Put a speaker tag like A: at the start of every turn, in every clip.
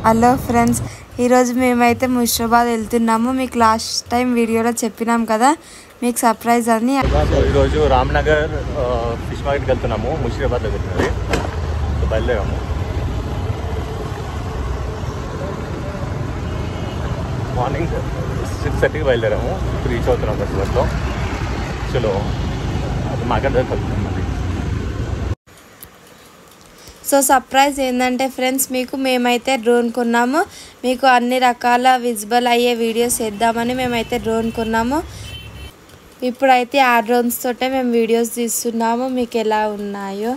A: Hello friends, ఈరోజు మేమైతే ముషిరాబాద్ వెళ్తున్నాము. మీకు లాస్ట్ టైం వీడియోలో చెప్పినాం కదా, మీకు సర్ప్రైజ్ అని.
B: ఈరోజు రామ్నగర్ ఫిష్ మార్కెట్కి వెళ్తున్నాము. ముషిరాబాద్ దగ్గర బయలుదేరాము. మార్నింగ్ 6:30కి బయలుదేరాము. ఇప్పుడు రీచ్ అవుతున్నాం బస్సులో. చలో మార్కెట్ దగ్గర వెళ్తున్నాం.
A: సో సర్ప్రైజ్ ఏంటంటే ఫ్రెండ్స్, మేమైతే డ్రోన్ కొన్నాము. మీకు అన్ని రకాల విజిబుల్ అయ్యే వీడియోస్ చేద్దామని మేమైతే డ్రోన్ కొన్నాము. ఇప్పుడైతే ఆ డ్రోన్స్ తోటే మేము వీడియోస్ తీస్తున్నాము. మీకు ఎలా ఉన్నాయో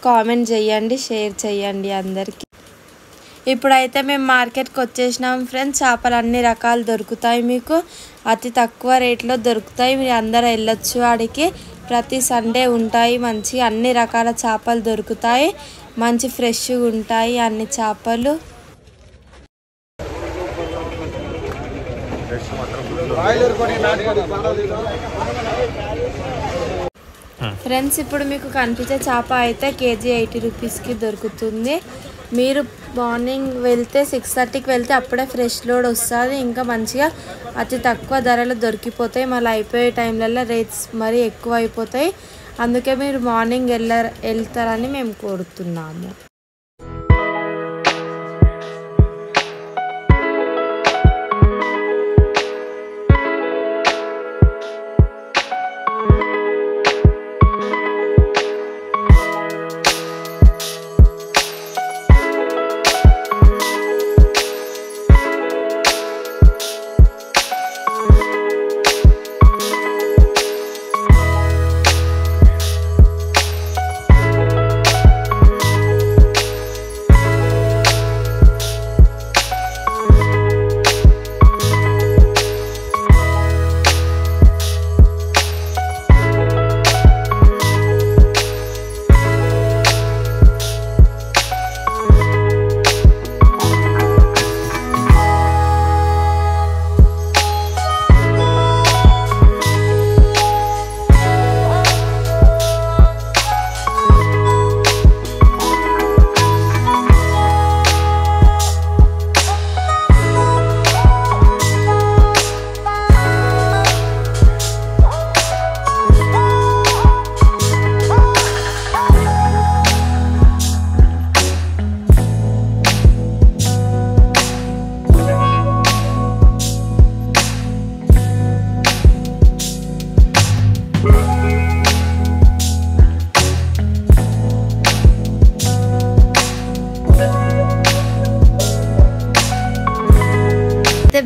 A: కామెంట్ చేయండి, షేర్ చేయండి అందరికీ. ఇప్పుడైతే మేము మార్కెట్కి వచ్చేసినాం ఫ్రెండ్స్. చేపలు అన్ని రకాలు దొరుకుతాయి, మీకు అతి తక్కువ రేట్లో దొరుకుతాయి. మీరు అందరూ వెళ్ళొచ్చు ఆడికి. ప్రతి సండే ఉంటాయి, మంచి అన్ని రకాల చేపలు దొరుకుతాయి. మంచి ఫ్రెష్గా ఉంటాయి అన్ని చేపలు. ఫ్రెండ్స్, ఇప్పుడు మీకు కనిపించే చేప అయితే కేజీ 80 రూపీస్కి దొరుకుతుంది. మీరు మార్నింగ్ వెళ్తే 6:30కి వెళ్తే అప్పుడే ఫ్రెష్ లోడ్ వస్తుంది. ఇంకా మంచిగా అతి తక్కువ ధరలు దొరికిపోతాయి. మళ్ళీ అయిపోయే టైంలలో రేట్స్ మరీ ఎక్కువ అయిపోతాయి. అందుకే మీరు మార్నింగ్ వెళ్తారని మేము కోరుతున్నాము.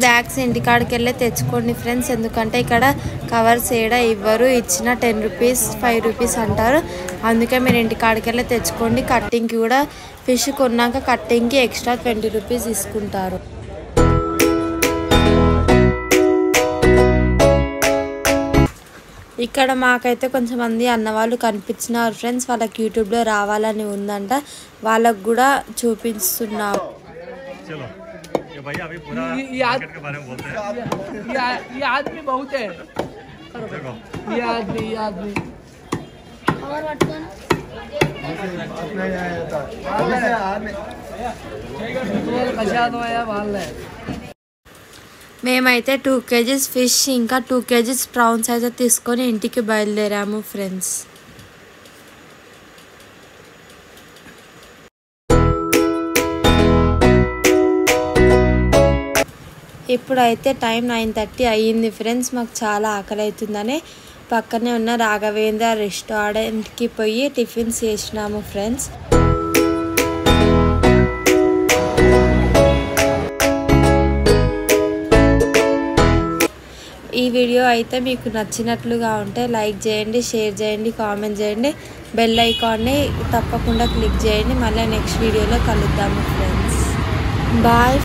A: బ్యాగ్స్ ఇంటికాడికి వెళ్ళి తెచ్చుకోండి ఫ్రెండ్స్. ఎందుకంటే ఇక్కడ కవర్స్ ఏడా ఇవ్వరు. ఇచ్చిన 10 రూపీస్ 5 రూపీస్ అంటారు. అందుకే మీరు ఇంటికాడికి వెళ్ళి తెచ్చుకోండి. కట్టింగ్కి కూడా ఫిష్ కొన్నాక కట్టింగ్కి ఎక్స్ట్రా 20 రూపీస్ తీసుకుంటారు. ఇక్కడ మాకైతే కొంచెంమంది అన్నవాళ్ళు కనిపించినారు ఫ్రెండ్స్. వాళ్ళకి యూట్యూబ్లో రావాలని ఉందంట. వాళ్ళకు కూడా చూపిస్తున్నారు.
C: भैया अभी पूरा मार्केट के बारे में बोलते हैं। ये आदमी बहुत है, ये आदमी
A: మేమైతే 2 kgs ఫిష్ ఇంకా 2 kgs ప్రాన్స్ అయితే తీసుకొని ఇంటికి బయలుదేరాము ఫ్రెండ్స్. ఇప్పుడైతే టైం 9:30 అయ్యింది ఫ్రెండ్స్. మాకు చాలా ఆకలి అవుతుందని పక్కనే ఉన్న రాఘవేంద్ర రెస్టారెంట్కి పోయి టిఫిన్స్ చేసినాము ఫ్రెండ్స్. ఈ వీడియో అయితే మీకు నచ్చినట్లుగా ఉంటే లైక్ చేయండి, షేర్ చేయండి, కామెంట్ చేయండి. బెల్ ఐకాన్ని తప్పకుండా క్లిక్ చేయండి. మళ్ళీ నెక్స్ట్ వీడియోలో కలుద్దాము ఫ్రెండ్స్. బాయ్.